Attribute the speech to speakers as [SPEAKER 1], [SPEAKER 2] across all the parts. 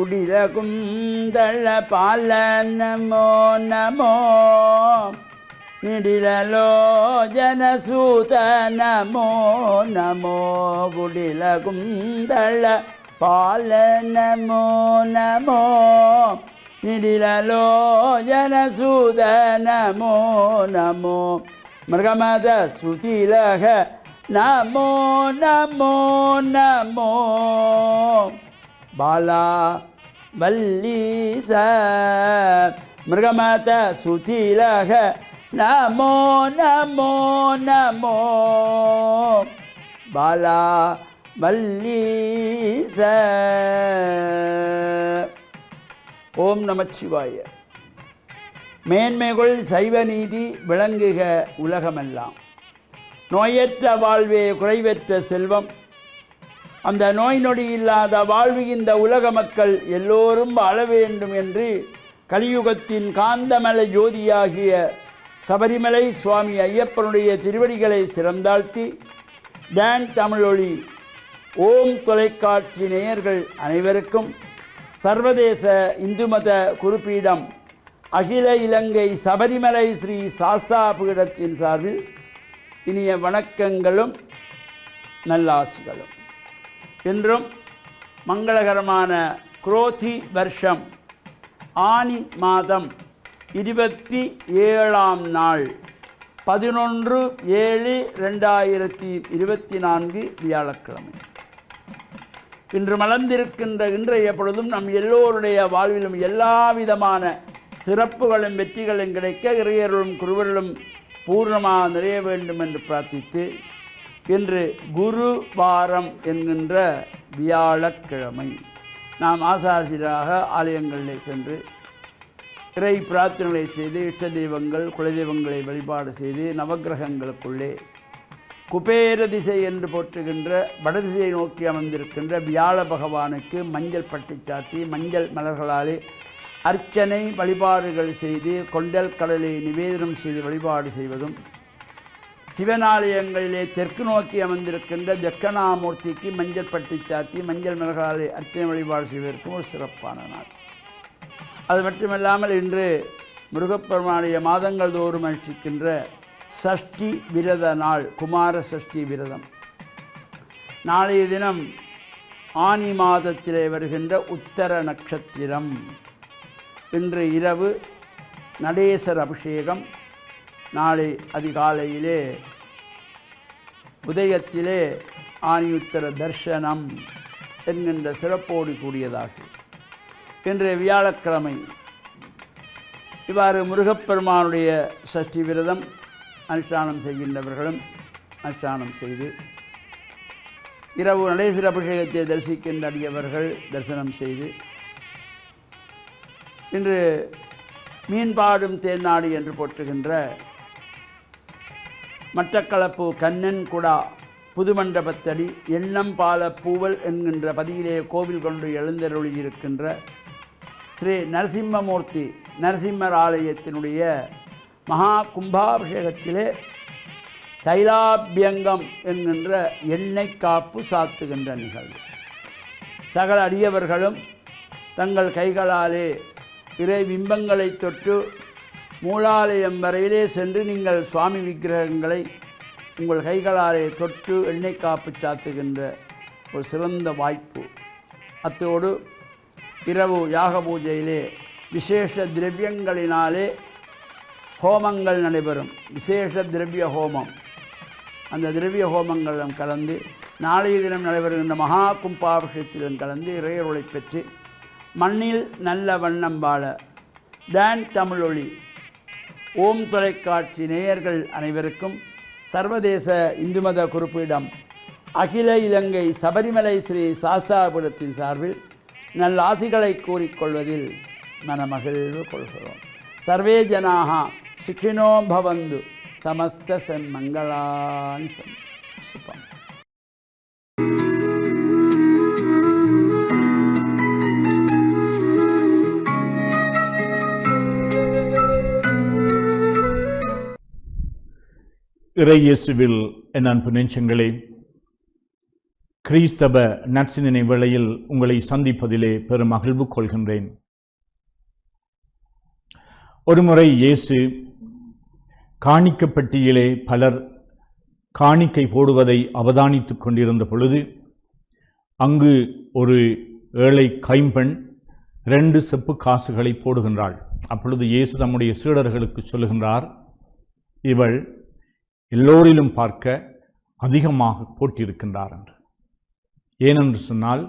[SPEAKER 1] குடிலகுந்தள பால நமோ நமோ நிடிலலோஜனசூத நமோ நமோ குடிலகுந்தள பால நமோ நமோ நிடிலலோஜனசூத நமோ நமோ மிருகமத சுதிலக நமோ நமோ நமோ பாலா வல்லீச மிருகமத சுதிலக நமோ நமோ நமோ பாலா வல்லீச. ஓம் நமச்சிவாய. மேன்மைகள் சைவ நீதி விளங்குக உலகமெல்லாம். நோயற்ற வாழ்வே குறைவற்ற செல்வம். அந்த நோய் நொடி இல்லாத வாழ்வு இந்த உலக மக்கள் எல்லோரும் வாழ வேண்டும் என்று கலியுகத்தின் காந்தமலை ஜோதியாகிய சபரிமலை சுவாமி ஐயப்பனுடைய திருவடிகளை சிறந்தாழ்த்தி டான் தமிழொலி ஓம் தொலைக்காட்சி நேயர்கள் அனைவருக்கும் சர்வதேச இந்து மத குருபீடம் அகில இலங்கை சபரிமலை ஸ்ரீ சாஸ்தா பீடத்தின் சார்பில் இனிய வணக்கங்களும் நல்லாசிகளும். இன்றும் மங்களகரமான குரோதி வருஷம் ஆனி மாதம் 27ஆம் நாள் 11/7/2024 வியாழக்கிழமை. இன்று மலர்ந்திருக்கின்ற இன்றைய பொழுதும் நம் எல்லோருடைய வாழ்விலும் எல்லா விதமான சிறப்புகளும் வெற்றிகளும் கிடைக்க இறையர்களும் குருவர்களும் பூர்ணமாக நிறைய வேண்டும் என்று பிரார்த்தித்து, இன்று குரு வாரம் என்கின்ற வியாழக்கிழமை நாம் ஆசாரியராக ஆலயங்களில் சென்று இறை பிரார்த்தனைகளை செய்து இஷ்ட தெய்வங்கள் குலதெய்வங்களை வழிபாடு செய்து நவக்கிரகங்களுக்குள்ளே குபேர திசை என்று போற்றுகின்ற வடதிசையை நோக்கி அமர்ந்திருக்கின்ற வியாழ பகவானுக்கு மஞ்சள் பட்டு சாத்தி மஞ்சள் மலர்களாலே அர்ச்சனை வழிபாடுகள் செய்து கொண்டல் கடலை நிவேதனம் செய்து வழிபாடு செய்வதும், சிவனாலயங்களிலே தெற்கு நோக்கி அமர்ந்திருக்கின்ற தட்சணாமூர்த்திக்கு மஞ்சள் பட்டு சாத்தி மஞ்சள் மலர்களாலே அர்ச்சனை வழிபாடு செய்வதற்கும் ஒரு சிறப்பான நாள். அது மட்டுமல்லாமல் இன்று முருகப்பெருமானுடைய மாதங்கள் தோறும் அனுஷ்டிக்கின்ற சஷ்டி விரத நாள், குமார சஷ்டி விரதம். நாளைய தினம் ஆனி மாதத்திலே வருகின்ற உத்தர நட்சத்திரம். இன்று இரவு நடேசர் அபிஷேகம், நாளை அதிகாலையிலே உதயத்திலே ஆனியுத்தர தர்சனம் என்கின்ற சிறப்போடு கூடியதாகும். இன்று வியாழக்கிழமை. இவ்வாறு முருகப்பெருமானுடைய சஷ்டி விரதம் அனுஷ்டானம் செய்கின்றவர்களும் அனுஷ்டானம் செய்து இரவு நடேசர் அபிஷேகத்தை தரிசிக்கின்ற அடியவர்கள் தரிசனம் செய்து, இன்று மீன்பாடும் தேர்நாடு என்று போற்றுகின்ற மட்டக்களப்பு கண்ணன் குடா புதுமண்டபத்தடி எண்ணம் பால பூவல் என்கின்ற பதியிலே கோவில் கொண்டு எழுந்தருளியிருக்கின்ற ஸ்ரீ நரசிம்மமூர்த்தி நரசிம்மர் ஆலயத்தினுடைய மகா கும்பாபிஷேகத்திலே தைலாபியங்கம் என்கின்ற எண்ணெய் காப்பு சாத்துகின்ற நிகழ்வு. சகல அடியவர்களும் தங்கள் கைகளாலே இறை பிம்பங்களை தொட்டு மூலாலயம் வரையிலே சென்று நீங்கள் சுவாமி விக்கிரகங்களை உங்கள் கைகளாலே தொட்டு எண்ணெய் காப்பு சாத்துகின்ற ஒரு சிறந்த வாய்ப்பு. அத்தோடு இரவு யாக பூஜையிலே விசேஷ திரவியங்களினாலே ஹோமங்கள் நடைபெறும். விசேஷ திரவிய ஹோமம், அந்த திரவிய ஹோமங்களிலும் கலந்து நாளைய தினம் நடைபெறுகின்ற மகா கும்பாபிஷேகத்திலும் கலந்து இறையருளை பெற்று மண்ணில் நல்ல வண்ணம் வாழ டான் தமிழொலி ஓம் தொலைக்காட்சி நேயர்கள் அனைவருக்கும் சர்வதேச இந்து மத குருபீடம் அகில இலங்கை சபரிமலை ஸ்ரீ சாஸ்தா பீடத்தின் சார்பில் நல்ல ஆசிகளை கூறிக்கொள்வதில் மனமகிழ்வு கொள்கிறோம். சர்வே ஜனாக சுகினோ பவந்து சமஸ்த சன்மங்களானி சுபம்.
[SPEAKER 2] இறை இயேசுவில் என் அன்பு நெஞ்சங்களே, கிறிஸ்தவ நற்சிந்தனை வேளையில் உங்களை சந்திப்பதிலே பெரும் மகிழ்வு கொள்கின்றேன். ஒருமுறை இயேசு காணிக்கப்பட்டியிலே பலர் காணிக்கை போடுவதை அவதானித்துக் கொண்டிருந்த பொழுது அங்கு ஒரு ஏழை கைம்பெண் 2 செப்பு காசுகளை போடுகின்றாள். அப்பொழுது இயேசு தம்முடைய சீடர்களுக்கு சொல்லுகின்றார், இவள் எல்லோரிலும் பார்க்க அதிகமாக போட்டிருக்கின்றார் என்று. ஏனென்று சொன்னால்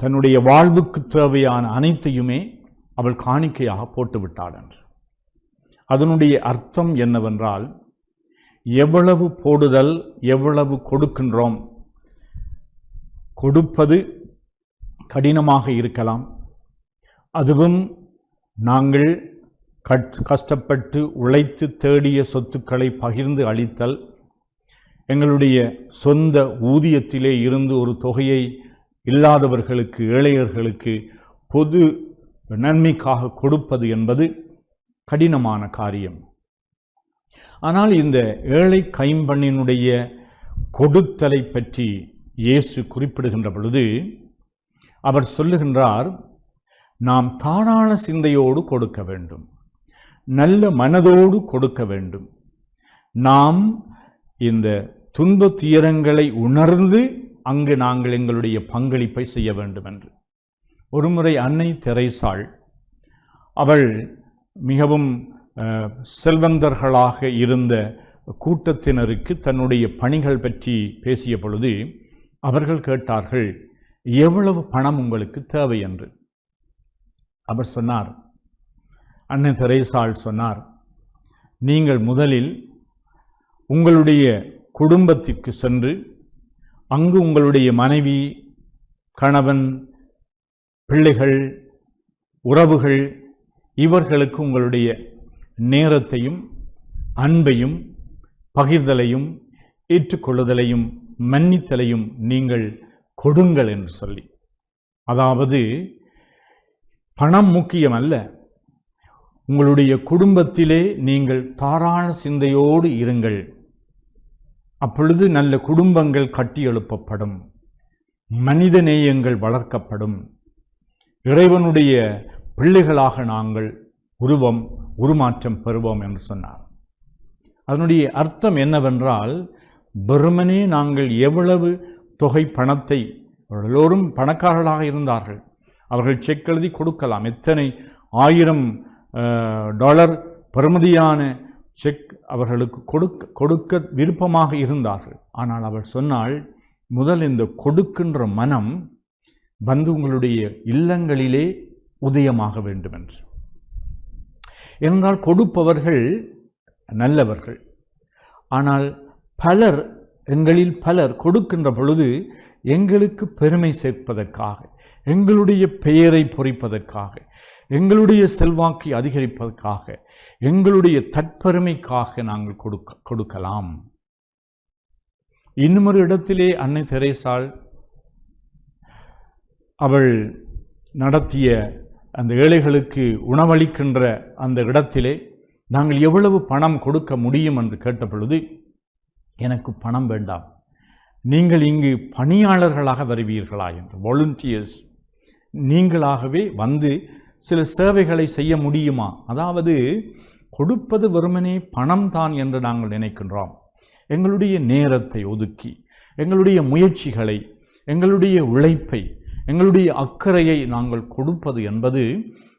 [SPEAKER 2] தன்னுடைய வாழ்வுக்கு தேவையான அனைத்தையுமே அவள் காணிக்கையாக போட்டுவிட்டாள் என்று. அதனுடைய அர்த்தம் என்னவென்றால், எவ்வளவு போடுதல், எவ்வளவு கொடுக்கின்றோம். கொடுப்பது கடினமாக இருக்கலாம், அதுவும் நாங்கள் கஷ்டப்பட்டு உழைத்து தேடிய சொத்துக்களை பகிர்ந்து அளித்தல், எங்களுடைய சொந்த ஊதியத்திலே இருந்து ஒரு தொகையை இல்லாதவர்களுக்கு, ஏழையர்களுக்கு பொது நன்மைக்காக கொடுப்பது என்பது கடினமான காரியம். ஆனால் இந்த ஏழை கைம்பெண்ணினுடைய கொடுத்தலை பற்றி இயேசு குறிப்பிடுகின்ற பொழுது அவர் சொல்லுகின்றார், நாம் தாராள சிந்தையோடு கொடுக்க வேண்டும், நல்ல மனதோடு கொடுக்க வேண்டும். நாம் இந்த துன்ப துயரங்களை உணர்ந்து அங்கு நாங்கள் எங்களுடைய பங்களிப்பை செய்ய வேண்டும் என்று. ஒருமுறை அன்னை தெரேசாள் அவள் மிகவும் செல்வந்தர்களாக இருந்த கூட்டத்தினருக்கு தன்னுடைய பணிகள் பற்றி பேசிய பொழுது அவர்கள் கேட்டார்கள், எவ்வளவு பணம் உங்களுக்கு தேவை என்று. அவர் சொன்னார், அன்னை தெரேசாள் சொன்னார், நீங்கள் முதலில் உங்களுடைய குடும்பத்திற்கு சென்று அங்கு உங்களுடைய மனைவி, கணவன், பிள்ளைகள், உறவுகள் இவர்களுக்கு உங்களுடைய நேரத்தையும் அன்பையும் பகிர்தலையும் ஏற்றுக்கொள்ளுதலையும் மன்னித்தலையும் நீங்கள் கொடுங்கள் என்று சொல்லி. அதாவது பணம் முக்கியம் அல்ல, உங்களுடைய குடும்பத்திலே நீங்கள் தாராள சிந்தையோடு இருங்கள். அப்பொழுது நல்ல குடும்பங்கள் கட்டி எழுப்பப்படும், மனித நேயங்கள் வளர்க்கப்படும், இறைவனுடைய பிள்ளைகளாக நாங்கள் உருமாற்றம் பெறுவோம் என்று சொன்னார். அதனுடைய அர்த்தம் என்னவென்றால், வெறுமனே நாங்கள் எவ்வளவு தொகை பணத்தை, எல்லோரும் பணக்காரர்களாக இருந்தார்கள், அவர்கள் செக் எழுதி கொடுக்கலாம், எத்தனை $1000 பெறுமதியான செக் அவர்களுக்கு கொடுக்க விருப்பமாக இருந்தார்கள். ஆனால் அவர் சொன்னால், முதல் இந்த கொடுக்கின்ற மனம் வந்து உங்களுடைய இல்லங்களிலே உதயமாக வேண்டும் என்று. என்றால் கொடுப்பவர்கள் நல்லவர்கள், ஆனால் எங்களில் பலர் கொடுக்கின்ற பொழுது எங்களுக்கு பெருமை சேர்ப்பதற்காக, எங்களுடைய பெயரை பொறிப்பதற்காக, எங்களுடைய செல்வாக்கை அதிகரிப்பதற்காக, எங்களுடைய தற்பெருமைக்காக நாங்கள் கொடுக்கலாம். இன்னும் ஒரு இடத்திலே அன்னை தெரேசாள் அவள் நடத்திய அந்த ஏழைகளுக்கு உணவளிக்கின்ற அந்த இடத்திலே நாங்கள் எவ்வளவு பணம் கொடுக்க முடியும் என்று கேட்ட பொழுது, எனக்கு பணம் வேண்டாம், நீங்கள் இங்கு பணியாளர்களாக வருவீர்களா என்று, வாலண்டியர்ஸ், நீங்களாகவே வந்து சில சேவைகளை செய்ய முடியுமா? அதாவது கொடுப்பது வெறுமனே பணம் தான் என்று நாங்கள் நினைக்கின்றோம். எங்களுடைய நேரத்தை ஒதுக்கி, எங்களுடைய முயற்சிகளை, எங்களுடைய உழைப்பை, எங்களுடைய அக்கறையை நாங்கள் கொடுப்பது என்பது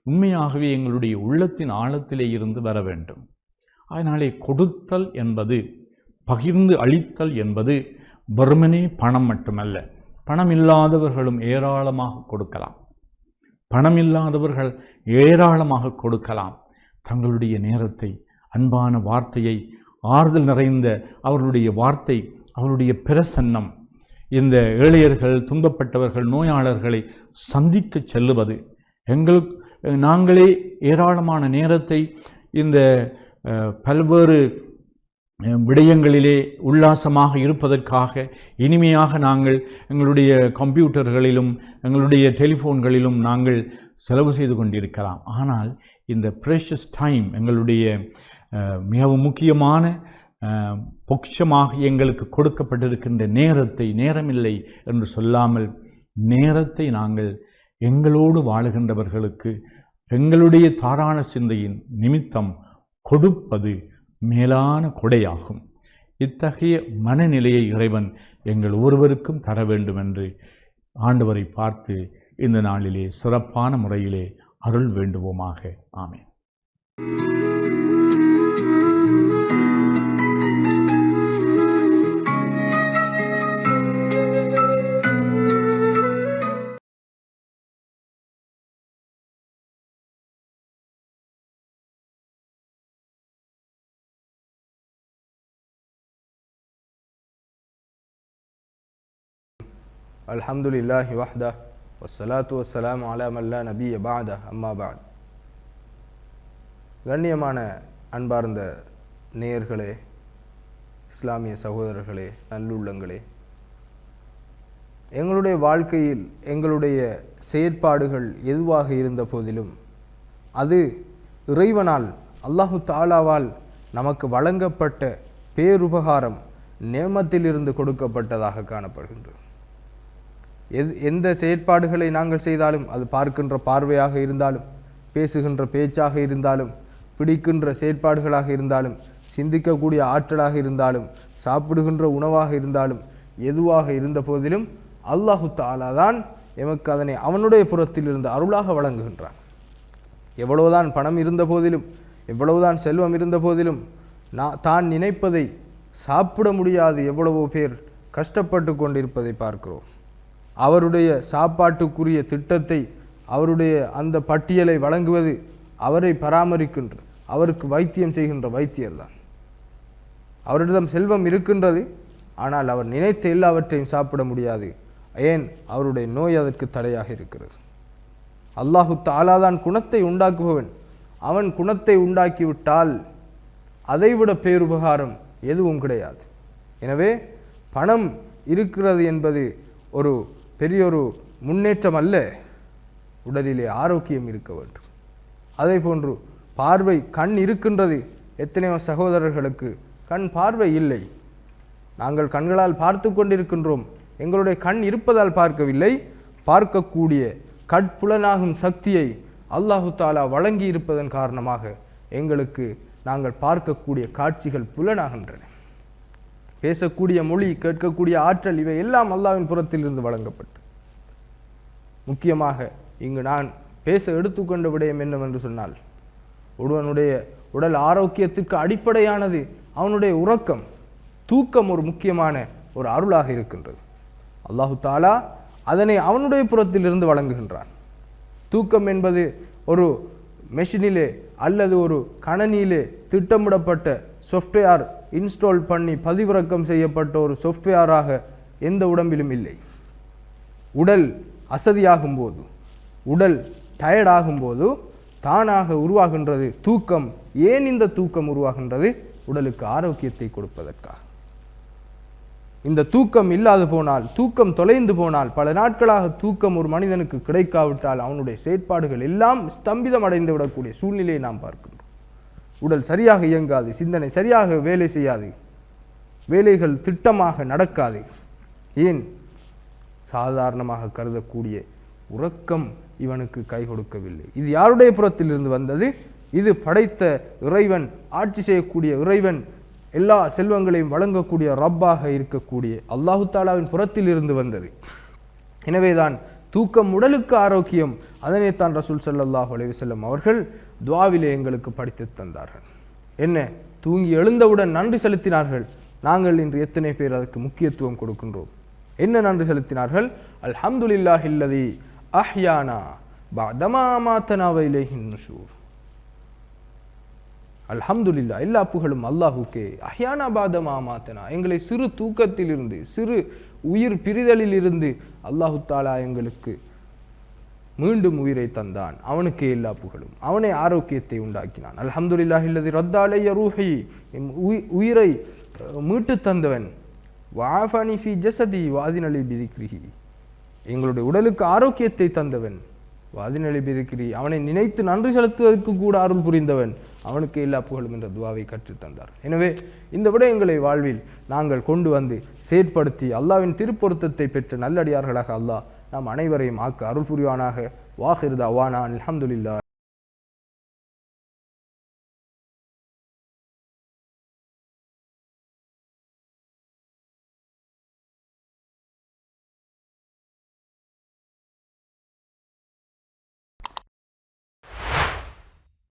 [SPEAKER 2] உண்மையாகவே எங்களுடைய உள்ளத்தின் ஆழத்திலே இருந்து வர வேண்டும். அதனாலே கொடுத்தல் என்பது, பகிர்ந்து அளித்தல் என்பது வெறுமனே பணம் மட்டுமல்ல. பணம் இல்லாதவர்களும் ஏராளமாக கொடுக்கலாம், பணம் இல்லாதவர்கள் ஏராளமாக கொடுக்கலாம். தங்களுடைய நேரத்தை, அன்பான வார்த்தையை, ஆறுதல் நிறைந்த அவர்களுடைய வார்த்தை, அவருடைய பிரசன்னம், இந்த ஏழையர்கள், துன்பப்பட்டவர்கள், நோயாளர்களை சந்திக்க செல்லுவது, நாங்களே ஏராளமான நேரத்தை இந்த பல்வேறு விடயங்களிலே உல்லாசமாக இருப்பதற்காக இனிமையாக நாங்கள் எங்களுடைய கம்ப்யூட்டர்களிலும் எங்களுடைய டெலிஃபோன்களிலும் நாங்கள் செலவு செய்து கொண்டிருக்கலாம். ஆனால் இந்த ப்ரெஷஸ் டைம், எங்களுடைய மிகவும் முக்கியமான பொக்கிஷமாக எங்களுக்கு கொடுக்கப்பட்டிருக்கின்ற நேரத்தை நேரமில்லை என்று சொல்லாமல் நேரத்தை நாங்கள் எங்களோடு வாழுகின்றவர்களுக்கு எங்களுடைய தாராள சிந்தையின் நிமித்தம் கொடுப்பது மேலான கொடையாகும். இத்தகைய மனநிலையை இறைவன் எங்கள் ஒருவருக்கும் தர வேண்டும் என்று ஆண்டவரை பார்த்து இந்த நாளிலே சிறப்பான முறையிலே அருள் வேண்டுவோமாக. ஆமென்.
[SPEAKER 3] அல்ஹம்துலில்லாஹி வஹ்தா வஸ்ஸலாத்து வஸ்ஸலாமு அலா மல்லா நபிய பஅத அம்மா பஅத். கண்ணியமான அன்பார்ந்த நேயர்களே, இஸ்லாமிய சகோதரர்களே, நல்லுள்ளங்களே, எங்களுடைய வாழ்க்கையில் எங்களுடைய செயற்பாடுகள் எதுவாக இருந்த போதிலும் அது இறைவனால் அல்லாஹு தஆலாவால் நமக்கு வழங்கப்பட்ட பேருபகாரம் நேமத்திலிருந்து கொடுக்கப்பட்டதாக காணப்படுகின்றது. எந்த செயற்பாடுகளை நாங்கள் செய்தாலும், அது பார்க்கின்ற பார்வையாக இருந்தாலும், பேசுகின்ற பேச்சாக இருந்தாலும், பிடிக்கின்ற செயற்பாடுகளாக இருந்தாலும், சிந்திக்கக்கூடிய ஆற்றலாக இருந்தாலும், சாப்பிடுகின்ற உணவாக இருந்தாலும், எதுவாக இருந்த போதிலும் அல்லாஹு தஆலா தான் எமக்கு அதனை அவனுடைய புறத்தில் இருந்து அருளாக வழங்குகின்றான். எவ்வளவுதான் பணம் இருந்த போதிலும், எவ்வளவுதான் செல்வம் இருந்த போதிலும், தான் நினைப்பதை சாப்பிட முடியாது எவ்வளவோ பேர் கஷ்டப்பட்டு கொண்டிருப்பதை பார்க்கிறோம். அவருடைய சாப்பாட்டுக்குரிய திட்டத்தை, அவருடைய அந்த பட்டியலை வழங்குவது அவரை பராமரிக்கின்ற, அவருக்கு வைத்தியம் செய்கின்ற வைத்தியர் தான். அவரிடம் செல்வம் இருக்கின்றது, ஆனால் அவர் நினைத்த எல்லாவற்றையும் சாப்பிட முடியாது. ஏன்? அவருடைய நோய் அதற்கு தடையாக இருக்கிறது. அல்லாஹு தஆலா தான் குணத்தை உண்டாக்குபவன். அவன் குணத்தை உண்டாக்கிவிட்டால் அதைவிட பேருபகாரம் எதுவும் கிடையாது. எனவே பணம் இருக்கிறது என்பது ஒரு பெரியொரு முன்னேற்றம் அல்ல. உடலிலே ஆரோக்கியம் இருக்க வேண்டும். அதே போன்று பார்வை, கண் இருக்கின்றது. எத்தனையோ சகோதரர்களுக்கு கண் பார்வை இல்லை. நாங்கள் கண்களால் பார்த்து கொண்டிருக்கின்றோம். எங்களுடைய கண் இருப்பதால் பார்க்கவில்லை. பார்க்கக்கூடிய கட்புலனாகும் சக்தியை அல்லாஹு தஆலா வழங்கி இருப்பதன் காரணமாக எங்களுக்கு நாங்கள் பார்க்கக்கூடிய காட்சிகள் புலனாகின்றன. பேசக்கூடிய மொழி, கேட்கக்கூடிய ஆற்றல், இவை எல்லாம் அல்லாஹ்வின் புறத்தில் இருந்து வழங்கப்பட்டு, முக்கியமாக இங்கு நான் பேச எடுத்துக்கொண்ட விடயம் என்னவென்று சொன்னால், ஒருவனுடைய உடல் ஆரோக்கியத்திற்கு அடிப்படையானது அவனுடைய உறக்கம். தூக்கம் ஒரு முக்கியமான ஒரு அருளாக இருக்கின்றது. அல்லாஹு தஆலா அதனை அவனுடைய புறத்தில் இருந்து வழங்குகின்றான். தூக்கம் என்பது ஒரு மெஷினிலே அல்லது ஒரு கணனியிலே திட்டமிடப்பட்ட சாஃப்ட்வேர் இன்ஸ்டால் பண்ணி பதிவிறக்கம் செய்யப்பட்ட ஒரு சாஃப்ட்வேராக எந்த உடம்பிலும் இல்லை. உடல் அசதியாகும்போது, உடல் டயர்டாகும்போது தானாக உருவாகின்றது தூக்கம். ஏன் இந்த தூக்கம் உருவாகின்றது? உடலுக்கு ஆரோக்கியத்தை கொடுப்பதற்காக. இந்த தூக்கம் இல்லாது போனால், தூக்கம் தொலைந்து போனால், பல நாட்களாக தூக்கம் ஒரு மனிதனுக்கு கிடைக்காவிட்டால் அவனுடைய செயற்பாடுகள் எல்லாம் ஸ்தம்பிதம் அடைந்து விடக்கூடிய சூழ்நிலையை நாம் பார்க்கின்றோம். உடல் சரியாக இயங்காது, சிந்தனை சரியாக வேலை செய்யாது, வேலைகள் திட்டமாக நடக்காது. ஏன்? சாதாரணமாக கருதக்கூடிய உறக்கம் இவனுக்கு கை கொடுக்கவில்லை. இது யாருடைய புறத்தில் இருந்து வந்தது? இது படைத்த இறைவன், ஆட்சி செய்யக்கூடிய இறைவன், எல்லா செல்வங்களையும் வழங்கக்கூடிய ரப்பாக இருக்கக்கூடிய அல்லாஹு தஆலாவின் புறத்தில் இருந்து வந்தது. எனவேதான் தூக்கம் உடலுக்கு ஆரோக்கியம். அதனைத்தான் ரசூல் ஸல்லல்லாஹு அலைஹி வஸல்லம் அவர்கள் துஆவிலே எங்களுக்கு படித்து தந்தார்கள். என்ன? தூங்கி எழுந்தவுடன் நன்றி செலுத்தினார்கள். நாங்கள் இன்று எத்தனை பேர் அதற்கு முக்கியத்துவம் கொடுக்கின்றோம்? என்ன நன்றி செலுத்தினார்கள்? அல்ஹம்துலில்லாஹில்லதி அஹ்யானா பஅதமா அமாதனா வ இலைஹின் நுஷூர். அல்ஹம்துலில்லா, எல்லா புகழும் அல்லாஹுக்கே. அஹ்யானா பஅதமா அமாதனா, எங்களை சிறு தூக்கத்திலிருந்து, சிறு உயிர் பிரிதலில் இருந்து அல்லாஹு தஆலா எங்களுக்கு மீண்டும் உயிரை தந்தான். அவனுக்கே எல்லா புகழும். அவனே ஆரோக்கியத்தை உண்டாக்கினான். அல்ஹம்துலில்லாஹில்லதி ரத்த அலைய ரூஹி, உயிரை மீட்டு தந்தவன். வஆஃபனி ஃபி ஜஸதி வஅதின லி பிதிக்ரிஹி, எங்களுடைய உடலுக்கு ஆரோக்கியத்தை தந்தவன். வாதினளிப்பிருக்கிறீ, அவனை நினைத்து நன்றி செலுத்துவதற்கு கூட அருள் புரிந்தவன், அவனுக்கு எல்லா புகழும் என்ற துவாவை கற்றுத்தந்தார். எனவே இந்த விடயங்களை வாழ்வில் நாங்கள் கொண்டு வந்து செயற்படுத்தி அல்லாவின் திருப்பொருத்தத்தை பெற்ற நல்லடியார்களாக அல்லாஹ் நாம் அனைவரையும் ஆக்க அருள் புரிவானாக. வாஹிர் தஅவானா அல்ஹம்துலில்லாஹ்.